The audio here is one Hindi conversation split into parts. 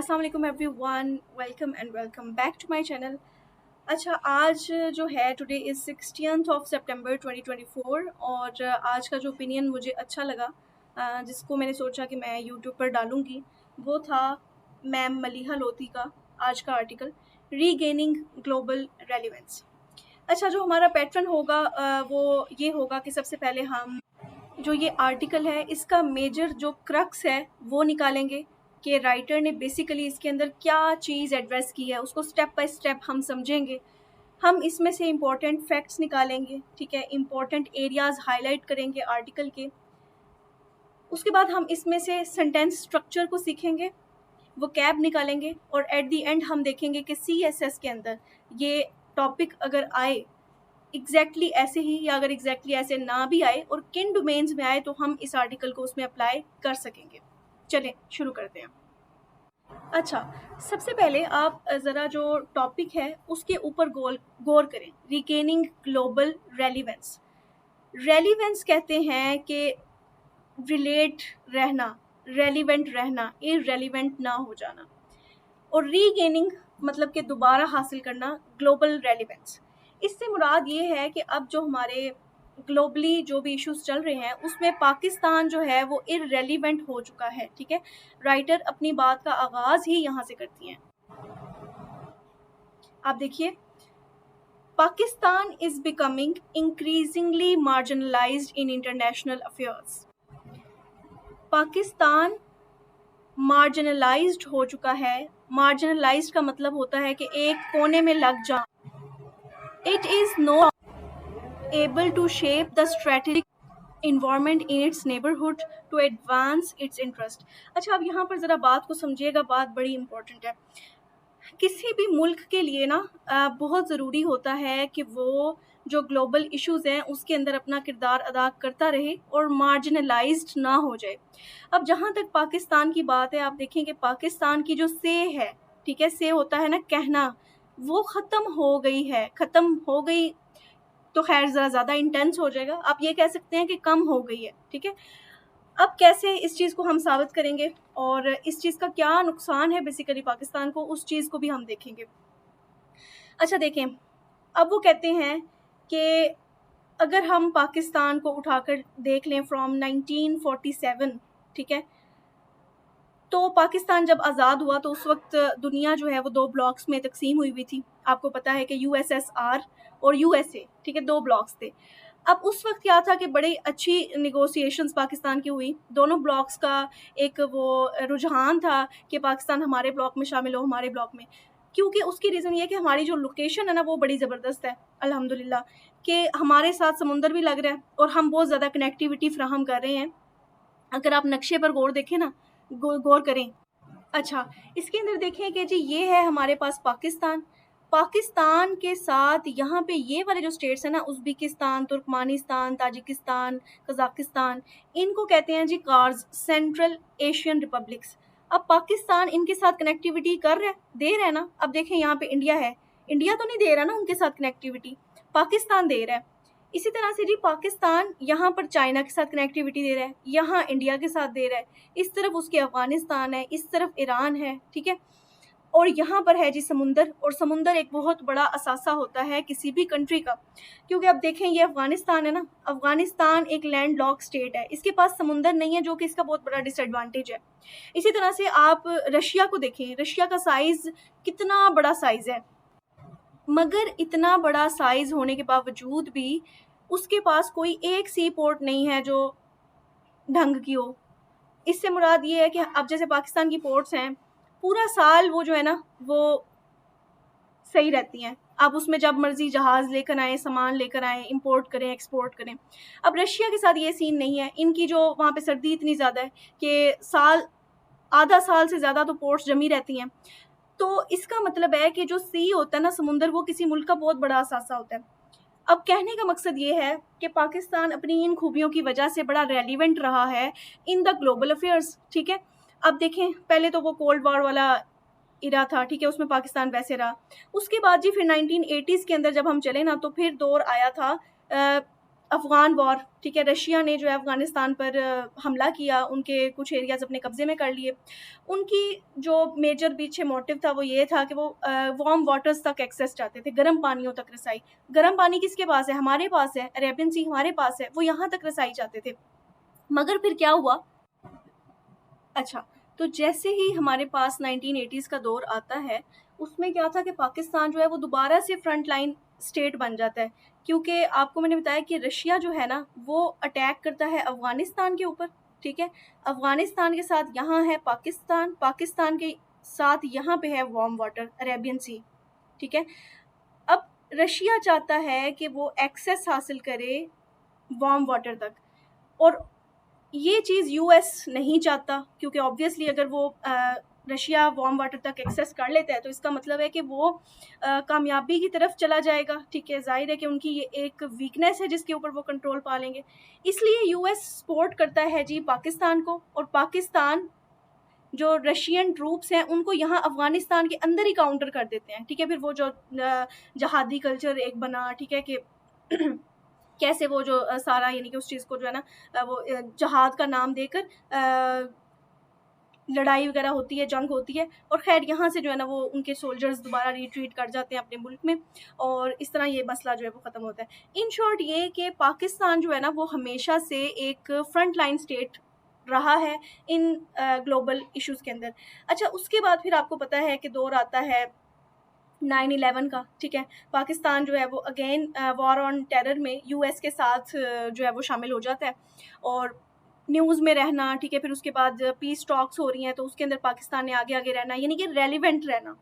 अस्सलाम वालेकुम everyone, welcome and welcome back to my channel. अच्छा, आज जो है टुडे इज़ 16th ऑफ सितंबर 2024 और आज का जो ओपिनियन मुझे अच्छा लगा, जिसको मैंने सोचा कि मैं यूट्यूब पर डालूँगी, वो था मैम मलीहा लोधी का आज का आर्टिकल, रीगेनिंग ग्लोबल रेलिवेंस। अच्छा, जो हमारा पैटर्न होगा वो ये होगा कि सबसे पहले हम जो ये आर्टिकल है इसका मेजर जो क्रक्स है वो निकालेंगे कि राइटर ने बेसिकली इसके अंदर क्या चीज़ एड्रेस की है, उसको स्टेप बाय स्टेप हम समझेंगे। हम इसमें से इम्पॉर्टेंट फैक्ट्स निकालेंगे, ठीक है, इम्पॉर्टेंट एरियाज हाईलाइट करेंगे आर्टिकल के। उसके बाद हम इसमें से सेंटेंस स्ट्रक्चर को सीखेंगे, वो कैब निकालेंगे और एट दी एंड हम देखेंगे कि CSS के अंदर ये टॉपिक अगर आए एग्जैक्टली ऐसे ही या अगर एग्जैक्टली ऐसे ना भी आए और किन डोमेन्स में आए तो हम इस आर्टिकल को उसमें अप्लाई कर सकेंगे। चलें शुरू करते हैं। अच्छा, सबसे पहले आप ज़रा जो टॉपिक है उसके ऊपर गौर करें। Regaining global relevance. रेलिवेंस कहते हैं कि रिलेट रहना, रेलिवेंट रहना, इररेलिवेंट ना हो जाना, और रीगेनिंग मतलब कि दोबारा हासिल करना ग्लोबल रेलिवेंस। इससे मुराद ये है कि अब जो हमारे ग्लोबली जो भी इश्यूज चल रहे हैं उसमें पाकिस्तान जो है वो इररेलिवेंट हो चुका है, ठीक है। राइटर अपनी बात का आगाज़ ही यहाँ से करती हैं। आप देखिए, Pakistan is becoming increasingly marginalised in international affairs. Pakistan marginalised हो चुका है। मार्जिनलाइज्ड का मतलब होता है कि एक कोने में लग जा। It is no able to shape the strategic environment in its neighbourhood to advance its interest. अच्छा, अब यहाँ पर ज़रा बात को समझिएगा, बात बड़ी इंपॉर्टेंट है। किसी भी मुल्क के लिए ना बहुत ज़रूरी होता है कि वो जो ग्लोबल इश्यूज़ हैं उसके अंदर अपना किरदार अदा करता रहे और मार्जिनलाइज्ड ना हो जाए। अब जहाँ तक पाकिस्तान की बात है, आप देखें कि पाकिस्तान की जो से है, ठीक है, से होता है ना कहना, वो ख़त्म हो गई है। ख़त्म हो गई तो खैर ज़रा ज़्यादा इंटेंस हो जाएगा, आप ये कह सकते हैं कि कम हो गई है, ठीक है। अब कैसे इस चीज़ को हम साबित करेंगे और इस चीज़ का क्या नुकसान है बेसिकली पाकिस्तान को, उस चीज़ को भी हम देखेंगे। अच्छा देखें, अब वो कहते हैं कि अगर हम पाकिस्तान को उठाकर देख लें फ्रॉम 1947, ठीक है, तो पाकिस्तान जब आज़ाद हुआ तो उस वक्त दुनिया जो है वो दो ब्लॉक्स में तकसीम हुई हुई थी। आपको पता है कि USSR और USA, ठीक है, दो ब्लॉक्स थे। अब उस वक्त क्या था कि बड़ी अच्छी निगोशिएशंस पाकिस्तान की हुई। दोनों ब्लॉक्स का एक वो रुझान था कि पाकिस्तान हमारे ब्लॉक में शामिल हो, हमारे ब्लॉक में, क्योंकि उसकी रीज़न ये है कि हमारी जो लोकेशन है ना वो बड़ी ज़बरदस्त है अल्हम्दुलिल्लाह, कि हमारे साथ समुंदर भी लग रहा है और हम बहुत ज़्यादा कनेक्टिविटी फ्राहम कर रहे हैं। अगर आप नक्शे पर गौर देखें ना, गौर करें। अच्छा, इसके अंदर देखें कि जी ये है हमारे पास पाकिस्तान। पाकिस्तान के साथ यहाँ पे ये वाले जो स्टेट्स हैं ना, उज़्बेकिस्तान, तुर्कमानिस्तान, ताजिकिस्तान, कज़ाकिस्तान, इनको कहते हैं जी कार्स, सेंट्रल एशियन रिपब्लिक्स। अब पाकिस्तान इनके साथ कनेक्टिविटी कर रहा है, दे रहा है ना। अब देखें यहाँ पे इंडिया है, इंडिया तो नहीं दे रहा ना उनके साथ कनेक्टिविटी, पाकिस्तान दे रहा है। इसी तरह से जी पाकिस्तान यहाँ पर चाइना के साथ कनेक्टिविटी दे रहा है, यहाँ इंडिया के साथ दे रहा है, इस तरफ उसके अफ़गानिस्तान है, इस तरफ ईरान है, ठीक है, और यहाँ पर है जी समुंदर। और समुंदर एक बहुत बड़ा असासा होता है किसी भी कंट्री का, क्योंकि अब देखें ये अफ़गानिस्तान है ना, अफ़गानिस्तान एक लैंड लॉक स्टेट है, इसके पास समुंदर नहीं है, जो कि इसका बहुत बड़ा डिसएडवांटेज है। इसी तरह से आप रशिया को देखें, रशिया का साइज़ कितना बड़ा साइज़ है, मगर इतना बड़ा साइज़ होने के बावजूद भी उसके पास कोई एक सी पोर्ट नहीं है जो ढंग की हो। इससे मुराद ये है कि अब जैसे पाकिस्तान की पोर्ट्स हैं, पूरा साल वो जो है ना वो सही रहती हैं। आप उसमें जब मर्जी जहाज़ लेकर आएँ, सामान लेकर आएँ, इंपोर्ट करें, एक्सपोर्ट करें। अब रशिया के साथ ये सीन नहीं है। इनकी जो वहाँ पे सर्दी इतनी ज़्यादा है कि आधा साल से ज़्यादा तो पोर्ट्स जमी रहती हैं। तो इसका मतलब है कि जो सी होता है ना, समुंदर, वो किसी मुल्क का बहुत बड़ा असासा होता है। अब कहने का मकसद ये है कि पाकिस्तान अपनी इन खूबियों की वजह से बड़ा रेलिवेंट रहा है इन द ग्लोबल अफेयर्स, ठीक है। अब देखें, पहले तो वो कोल्ड वॉर वाला इरा था, ठीक है, उसमें पाकिस्तान वैसे रहा। उसके बाद जी फिर 1980s के अंदर जब हम चले ना, तो फिर दौर आया था अफ़गान वॉर, ठीक है, रशिया ने जो है अफ़गानिस्तान पर हमला किया, उनके कुछ एरियाज़ अपने कब्ज़े में कर लिए। उनकी जो मेजर पीछे मोटिव था वो ये था कि वो वार्म वाटर्स तक एक्सेस चाहते थे, गर्म पानियों तक रसाई। गर्म पानी किसके पास है? हमारे पास है, अरेबियन सी हमारे पास है, वो यहाँ तक रसाई चाहते थे। मगर फिर क्या हुआ? अच्छा, तो जैसे ही हमारे पास 1980s का दौर आता है, उसमें क्या था कि पाकिस्तान जो है वो दोबारा से फ्रंट लाइन स्टेट बन जाता है, क्योंकि आपको मैंने बताया कि रशिया जो है ना, वो अटैक करता है अफ़गानिस्तान के ऊपर, ठीक है? अफ़गानिस्तान के साथ यहाँ है पाकिस्तान, पाकिस्तान के साथ यहाँ पे है वार्म वाटर, अरेबियन सी, ठीक है? अब रशिया चाहता है कि वो एक्सेस हासिल करे वार्म वाटर तक, और ये चीज़ यूएस नहीं चाहता, क्योंकि ऑब्वियसली अगर वो रशिया वार्म वाटर तक एक्सेस कर लेता है तो इसका मतलब है कि वो कामयाबी की तरफ चला जाएगा, ठीक है? ज़ाहिर है कि उनकी ये एक वीकनेस है जिसके ऊपर वो कंट्रोल पा लेंगे। इसलिए यूएस सपोर्ट करता है जी पाकिस्तान को, और पाकिस्तान जो रशियन ट्रूप्स हैं उनको यहाँ अफ़गानिस्तान के अंदर ही काउंटर कर देते हैं, ठीक है? फिर वो जो जहादी कल्चर एक बना, ठीक है, कि कैसे वो जो सारा यानी कि उस चीज़ को जो है ना वो जहाद का नाम देकर लड़ाई वगैरह होती है, जंग होती है, और खैर यहाँ से जो है ना वो उनके सोल्जर्स दोबारा रिट्रीट कर जाते हैं अपने मुल्क में, और इस तरह ये मसला जो है वो ख़त्म होता है। इन शॉर्ट ये कि पाकिस्तान जो है ना वो हमेशा से एक फ्रंट लाइन स्टेट रहा है इन ग्लोबल इश्यूज़ के अंदर। अच्छा, उसके बाद फिर आपको पता है कि दौर आता है 9/11 का, ठीक है? पाकिस्तान जो है वो अगेन वॉर ऑन टेरर में यूएस के साथ जो है वो शामिल हो जाता है, और न्यूज़ में रहना, ठीक है? फिर उसके बाद पीस टॉक्स हो रही हैं तो उसके अंदर पाकिस्तान ने आगे-आगे रहना, यानी कि रेलिवेंट रहना,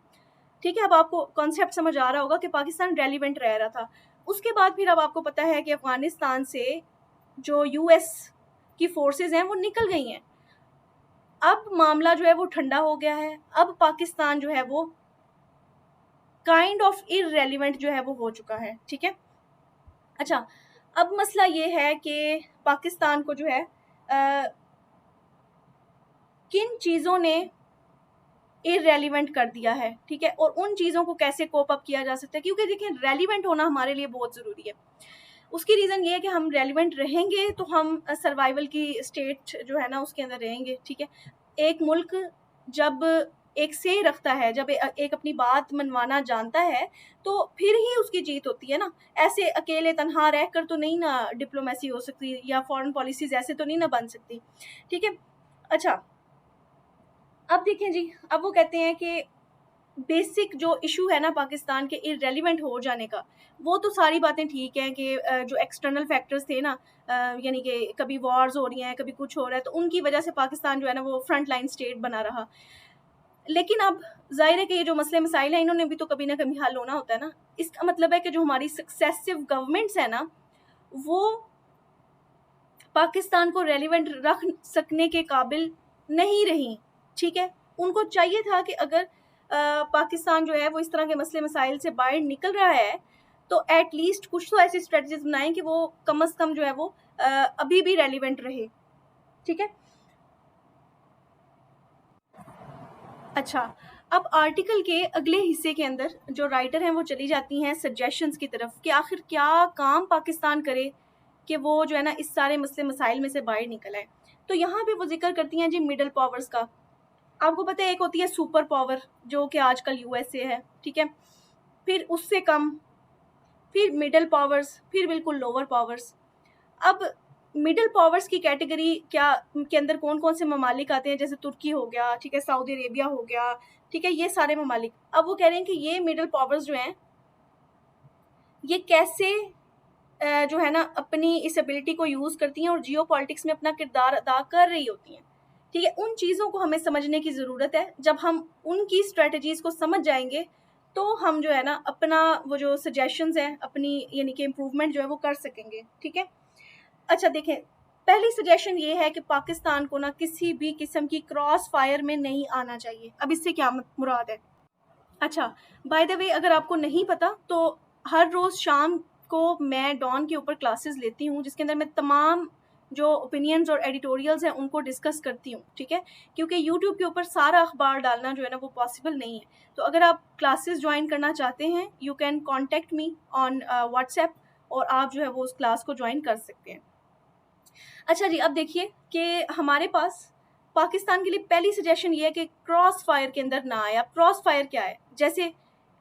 ठीक है? अब आपको कॉन्सेप्ट समझ आ रहा होगा कि पाकिस्तान रेलिवेंट रह रहा था। उसके बाद फिर अब आपको पता है कि अफ़गानिस्तान से जो यूएस की फ़ोर्सेज़ हैं वो निकल गई हैं। अब मामला जो है वो ठंडा हो गया है, अब पाकिस्तान जो है वो काइंड ऑफ इररेलेवेंट जो है वो हो चुका है, ठीक है? अच्छा, अब मसला ये है कि पाकिस्तान को जो है किन चीज़ों ने इररेलेवेंट कर दिया है, ठीक है? और उन चीज़ों को कैसे कोप अप किया जा सकता है, क्योंकि देखिए रेलिवेंट होना हमारे लिए बहुत ज़रूरी है। उसकी रीज़न ये है कि हम रेलिवेंट रहेंगे तो हम सर्वाइवल की स्टेट जो है ना उसके अंदर रहेंगे, ठीक है? एक मुल्क जब एक से रखता है, जब एक अपनी बात मनवाना जानता है, तो फिर ही उसकी जीत होती है ना। ऐसे अकेले तन्हा रहकर तो नहीं ना डिप्लोमेसी हो सकती, या फॉरेन पॉलिसीज़ ऐसे तो नहीं ना बन सकती, ठीक है? अच्छा, अब देखें जी, अब वो कहते हैं कि बेसिक जो इशू है ना पाकिस्तान के इररेलेवेंट हो जाने का, वो तो सारी बातें ठीक हैं कि जो एक्सटर्नल फैक्टर्स थे ना, यानी कि कभी वॉर्स हो रही हैं, कभी कुछ हो रहा है, तो उनकी वजह से पाकिस्तान जो है ना वो फ्रंट लाइन स्टेट बना रहा। लेकिन अब ज़ाहिर है कि ये जो मसले मसाइल हैं इन्होंने भी तो कभी ना कभी हल होना होता है ना। इसका मतलब है कि जो हमारी सक्सेसिव गवर्नमेंट्स हैं ना, वो पाकिस्तान को रेलिवेंट रख सकने के काबिल नहीं रहीं, ठीक है? उनको चाहिए था कि अगर पाकिस्तान जो है वो इस तरह के मसले मसाइल से बाहर निकल रहा है, तो एट लीस्ट कुछ तो ऐसी स्ट्रेटजीज बनाएं कि वो कम अज़ कम जो है वो अभी भी रेलिवेंट रहे, ठीक है? अच्छा, अब आर्टिकल के अगले हिस्से के अंदर जो राइटर हैं वो चली जाती हैं सजेशंस की तरफ कि आखिर क्या काम पाकिस्तान करे कि वो जो है ना इस सारे मसले मसाइल में से बाहर निकल आए। तो यहाँ पे वो जिक्र करती हैं जी मिडल पावर्स का। आपको पता है एक होती है सुपर पावर जो कि आजकल यूएसए है, ठीक है? फिर उससे कम, फिर मिडल पावर्स, फिर बिल्कुल लोअर पावर्स। अब मिडल पावर्स की कैटेगरी क्या के अंदर कौन कौन से ममालिक आते हैं, जैसे तुर्की हो गया, ठीक है, सऊदी अरेबिया हो गया, ठीक है, ये सारे ममालिक। अब वो कह रहे हैं कि ये मिडल पावर्स जो हैं ये कैसे जो है ना अपनी इस एबिलिटी को यूज़ करती हैं और जियो पॉलिटिक्स में अपना किरदार अदा कर रही होती हैं, ठीक है? उन चीज़ों को हमें समझने की ज़रूरत है। जब हम उनकी स्ट्रेटजीज़ को समझ जाएंगे तो हम जो है ना अपना वो जो सजेशंस हैं अपनी यानी कि इम्प्रूवमेंट जो है वो कर सकेंगे, ठीक है? अच्छा देखें, पहली सजेशन ये है कि पाकिस्तान को ना किसी भी किस्म की क्रॉस फायर में नहीं आना चाहिए। अब इससे क्या मुराद है? अच्छा, बाय द वे अगर आपको नहीं पता तो हर रोज़ शाम को मैं डॉन के ऊपर क्लासेस लेती हूँ जिसके अंदर मैं तमाम जो ओपिनियंस और एडिटोरियल्स हैं उनको डिस्कस करती हूँ, ठीक है? क्योंकि यूट्यूब के ऊपर सारा अखबार डालना जो है ना वो पॉसिबल नहीं है। तो अगर आप क्लासेस ज्वाइन करना चाहते हैं, you can contact me on WhatsApp, और आप जो है वो उस क्लास को ज्वाइन कर सकते हैं। अच्छा जी, अब देखिए कि हमारे पास पाकिस्तान के लिए पहली सजेशन ये है कि क्रॉस फायर के अंदर ना आए। अब क्रॉस फायर क्या है? जैसे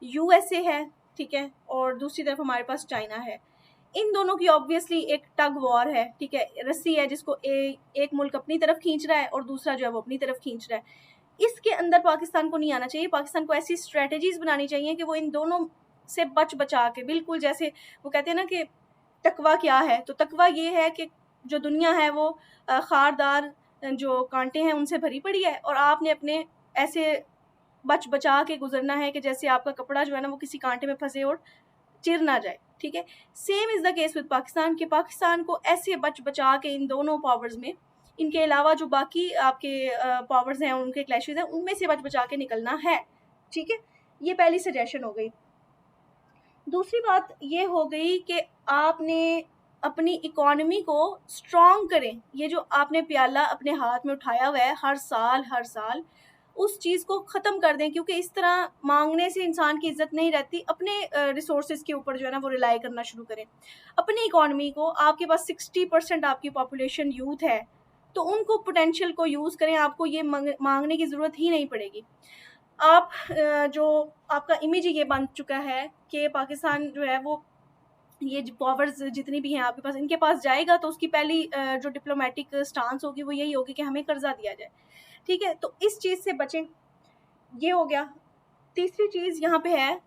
यूएसए है, ठीक है, और दूसरी तरफ हमारे पास चाइना है। इन दोनों की ऑब्वियसली एक टग वॉर है, ठीक है, रस्सी है जिसको एक मुल्क अपनी तरफ खींच रहा है और दूसरा जो है वो अपनी तरफ खींच रहा है। इसके अंदर पाकिस्तान को नहीं आना चाहिए। पाकिस्तान को ऐसी स्ट्रेटजीज बनानी चाहिए कि वो इन दोनों से बचा के, बिल्कुल जैसे वो कहते हैं ना कि तकवा क्या है, तो तकवा ये है कि जो दुनिया है वो खारदार जो कांटे हैं उनसे भरी पड़ी है और आपने अपने ऐसे बचा के गुजरना है कि जैसे आपका कपड़ा जो है ना वो किसी कांटे में फंसे और चिर ना जाए, ठीक है। Same is the case with Pakistan के पाकिस्तान को ऐसे बचा के इन दोनों पावर्स में, इनके अलावा जो बाकी आपके पावर्स हैं उनके क्लैशेज हैं उनमें से बचा के निकलना है, ठीक है। ये पहली सजेशन हो गई। दूसरी बात ये हो गई कि आपने अपनी इकोनॉमी को स्ट्रॉन्ग करें। ये जो आपने प्याला अपने हाथ में उठाया हुआ है हर साल उस चीज़ को ख़त्म कर दें, क्योंकि इस तरह मांगने से इंसान की इज्जत नहीं रहती। अपने रिसोर्सेज के ऊपर जो है ना वो रिलाई करना शुरू करें। अपनी इकोनॉमी को, आपके पास 60% आपकी पॉपुलेशन यूथ है, तो उनको पोटेंशियल को यूज़ करें। आपको ये मांगने की ज़रूरत ही नहीं पड़ेगी। आप जो आपका इमेज ये बन चुका है कि पाकिस्तान जो है वो ये पावर्स जितनी भी हैं आपके पास, इनके पास जाएगा तो उसकी पहली जो डिप्लोमेटिक स्टांस होगी वो यही होगी कि हमें कर्जा दिया जाए, ठीक है। तो इस चीज़ से बचें, ये हो गया। तीसरी चीज़ यहाँ पे है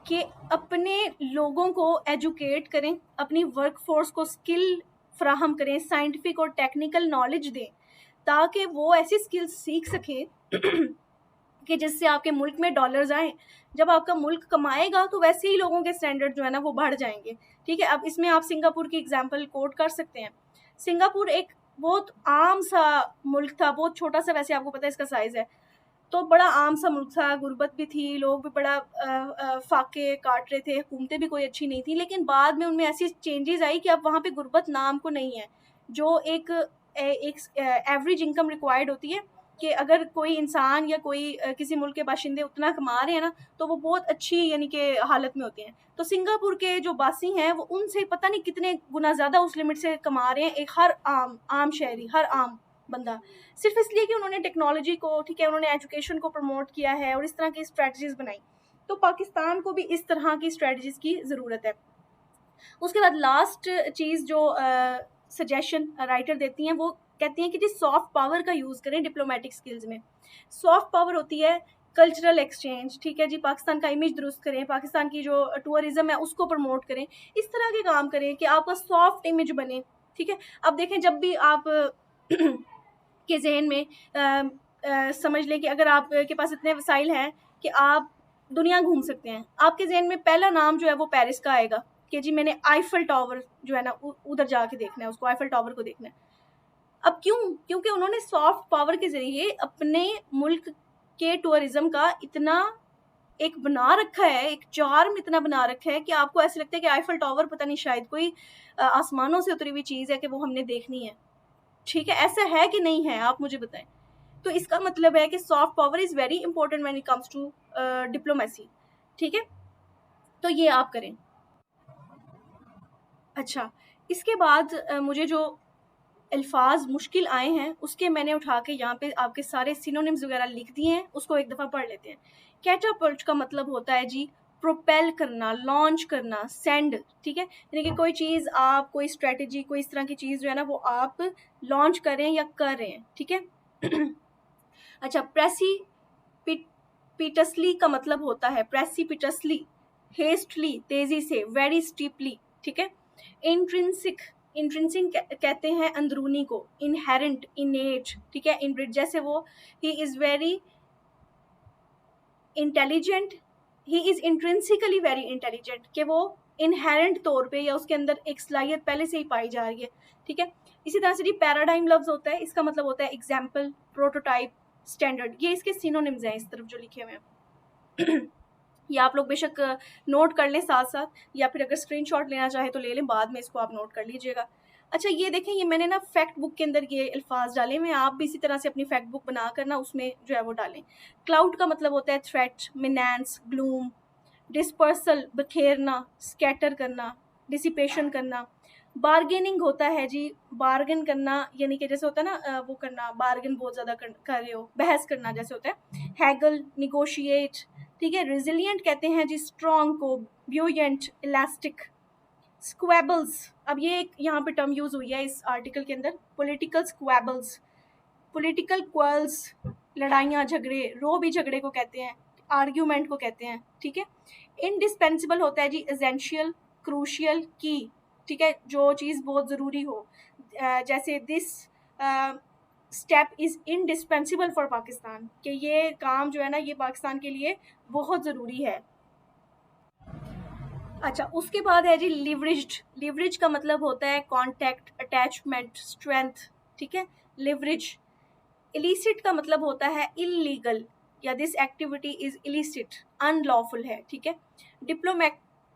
कि अपने लोगों को एजुकेट करें, अपनी वर्कफोर्स को स्किल फ्राहम करें, साइंटिफिक और टेक्निकल नॉलेज दें ताकि वो ऐसी स्किल्स सीख सकें कि जिससे आपके मुल्क में डॉलर्स आएँ। जब आपका मुल्क कमाएगा तो वैसे ही लोगों के स्टैंडर्ड जो है ना वो बढ़ जाएंगे, ठीक है। अब इसमें आप सिंगापुर की एग्जांपल कोट कर सकते हैं। सिंगापुर एक बहुत आम सा मुल्क था, बहुत छोटा सा, वैसे आपको पता है इसका साइज़ है, तो बड़ा आम सा मुल्क था, गुर्बत भी थी, लोग भी बड़ा फाके काट रहे थे, हुकूमतें भी कोई अच्छी नहीं थी। लेकिन बाद में उनमें ऐसी चेंजेस आई कि अब वहाँ पे गुर्बत नाम को नहीं है। जो एक एवरेज इनकम रिक्वायर्ड होती है कि अगर कोई इंसान या कोई किसी मुल्क के बाशिंदे उतना कमा रहे हैं ना तो वो बहुत अच्छी यानी कि हालत में होते हैं। तो सिंगापुर के जो बासी हैं वो उनसे पता नहीं कितने गुना ज़्यादा उस लिमिट से कमा रहे हैं, एक हर आम शहरी, हर आम बंदा, सिर्फ इसलिए कि उन्होंने टेक्नोलॉजी को, ठीक है, उन्होंने एजुकेशन को प्रमोट किया है और इस तरह की स्ट्रेटजीज बनाई। तो पाकिस्तान को भी इस तरह की स्ट्रेटजीज की ज़रूरत है। उसके बाद लास्ट चीज़ जो सजेशन राइटर देती हैं वो कहती हैं कि जी सॉफ्ट पावर का यूज़ करें डिप्लोमेटिक स्किल्स में। सॉफ्ट पावर होती है कल्चरल एक्सचेंज, ठीक है जी, पाकिस्तान का इमेज दुरुस्त करें, पाकिस्तान की जो टूरिज़्म है उसको प्रमोट करें, इस तरह के काम करें कि आपका सॉफ्ट इमेज बने, ठीक है। अब देखें, जब भी आप के जहन में समझ लें कि अगर आपके पास इतने वसाइल हैं कि आप दुनिया घूम सकते हैं, आपके जहन में पहला नाम जो है वो पेरिस का आएगा कि जी मैंने आईफल टावर जो है ना उधर जाके देखना है, उसको आईफल टावर को देखना है। अब क्यों? क्योंकि उन्होंने सॉफ्ट पावर के ज़रिए अपने मुल्क के टूरिज़्म का इतना एक बना रखा है, एक चार्म इतना बना रखा है कि आपको ऐसा लगता है कि आईफल टावर पता नहीं शायद कोई आसमानों से उतरी हुई चीज़ है कि वो हमने देखनी है, ठीक है। ऐसा है कि नहीं है, आप मुझे बताएं। तो इसका मतलब है कि soft power is very important when it comes to diplomacy, ठीक है। तो ये आप करें। अच्छा, इसके बाद मुझे जो अल्फाज मुश्किल आए हैं उसके मैंने उठा के यहाँ पे आपके सारे सिनोनिम्स वगैरह लिख दिए हैं, उसको एक दफ़ा पढ़ लेते हैं। कैटापल्ट का मतलब होता है जी प्रोपेल करना, लॉन्च करना, सेंड, ठीक है। यानी कि कोई चीज़ आप, कोई स्ट्रेटजी, कोई इस तरह की चीज़ जो है ना वो आप लॉन्च करें या कर रहे हैं, ठीक है। अच्छा, प्रेसिपिटसली का मतलब होता है, प्रेसिपिटसली, हेस्टली, तेज़ी से, वेरी स्टीपली, ठीक है। इंट्रिंसिक, इंट्रिंसिक कहते हैं अंदरूनी को, इनहेरेंट, इनेट, ठीक है, इनब्रिड, जैसे वो he is very intelligent, he is intrinsically very intelligent, कि वो इनहेरेंट तौर पे या उसके अंदर एक सलाहियत पहले से ही पाई जा रही है, ठीक है। इसी तरह से जी पैराडाइम लफ्ज़ होता है, इसका मतलब होता है एग्जाम्पल, प्रोटोटाइप, स्टैंडर्ड। ये इसके सिनोनिम्स हैं इस तरफ जो लिखे हुए हैं। या आप लोग बेशक नोट कर लें साथ साथ, या फिर अगर स्क्रीनशॉट लेना चाहे तो ले लें, बाद में इसको आप नोट कर लीजिएगा। अच्छा, ये देखें, ये मैंने ना फैक्ट बुक के अंदर ये अल्फाज डाले हुए हैं, आप भी इसी तरह से अपनी फैक्ट बुक बना कर ना उसमें जो है वो डालें। क्लाउड का मतलब होता है थ्रेट, मिनेंस, ग्लूम, डिस्पर्सल बखेरना, स्कैटर करना, डिसिपेशन करना। बार्गेनिंग होता है जी, बार्गेन करना यानी कि जैसे होता है ना वो करना, बार्गेन बहुत ज़्यादा कर रहे हो, बहस करना जैसे होता है। हैगल, निगोशिएट, ठीक है। रिजिलियंट कहते हैं जी स्ट्रॉन्ग को, ब्यूयंट, इलास्टिक। स्क्वेबल्स, अब ये एक यहाँ पे टर्म यूज़ हुई है इस आर्टिकल के अंदर, पॉलिटिकल स्क्वेबल्स, पॉलिटिकल क्वाल्स, लड़ाइयाँ झगड़े, रो भी झगड़े को कहते हैं, आर्ग्यूमेंट को कहते हैं, ठीक है। इंडिस्पेंसिबल होता है जी एसेंशियल, क्रूशियल, की, ठीक है, जो चीज़ बहुत ज़रूरी हो। जैसे this step is indispensable for Pakistan, कि ये काम जो है ना ये पाकिस्तान के लिए बहुत ज़रूरी है। अच्छा, उसके बाद है जी लिवरेज्ड। लिवरेज का मतलब होता है कॉन्टैक्ट, अटैचमेंट, स्ट्रेंथ, ठीक है। लिवरेज। इलिसिट का मतलब होता है इलीगल, या this activity is illicit, unlawful है, ठीक है।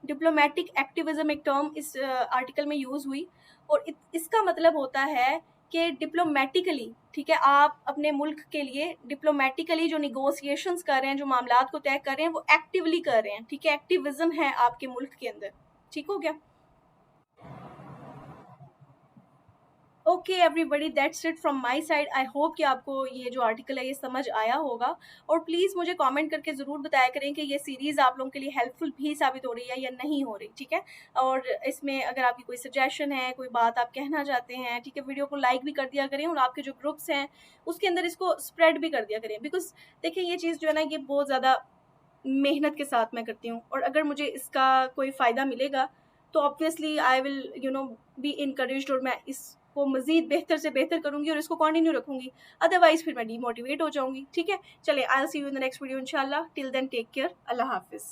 डिप्लोमेटिक एक्टिविज्म एक टर्म इस आर्टिकल में यूज हुई, और इसका मतलब होता है कि डिप्लोमेटिकली, ठीक है, आप अपने मुल्क के लिए डिप्लोमेटिकली जो निगोशिएशंस कर रहे हैं, जो मामलात को तय कर रहे हैं, वो एक्टिवली कर रहे हैं, ठीक है। एक्टिविज्म है आपके मुल्क के अंदर, ठीक हो गया। Okay everybody, that's it from my side. I hope कि आपको ये जो आर्टिकल है ये समझ आया होगा, और प्लीज़ मुझे कमेंट करके ज़रूर बताया करें कि ये सीरीज़ आप लोगों के लिए हेल्पफुल भी साबित हो रही है या नहीं हो रही, ठीक है। और इसमें अगर आपकी कोई सजेशन है, कोई बात आप कहना चाहते हैं, ठीक है, वीडियो को लाइक भी कर दिया करें, और आपके जो ग्रुप्स हैं उसके अंदर इसको स्प्रेड भी कर दिया करें, बिकॉज देखिए ये चीज़ जो है ना ये बहुत ज़्यादा मेहनत के साथ मैं करती हूँ, और अगर मुझे इसका कोई फ़ायदा मिलेगा तो obviously I will be encouraged, और मैं इसको मज़ीद बेहतर से बेहतर करूँगी और इसको कंटिन्यू रखूँगी। अदरवाइज़ फिर मैं डीमोटिवेट हो जाऊँगी, ठीक है। चलिए, I will see you in the next video इंशाल्लाह। टिल देन टेक केयर, अल्लाह हाफ़िज़।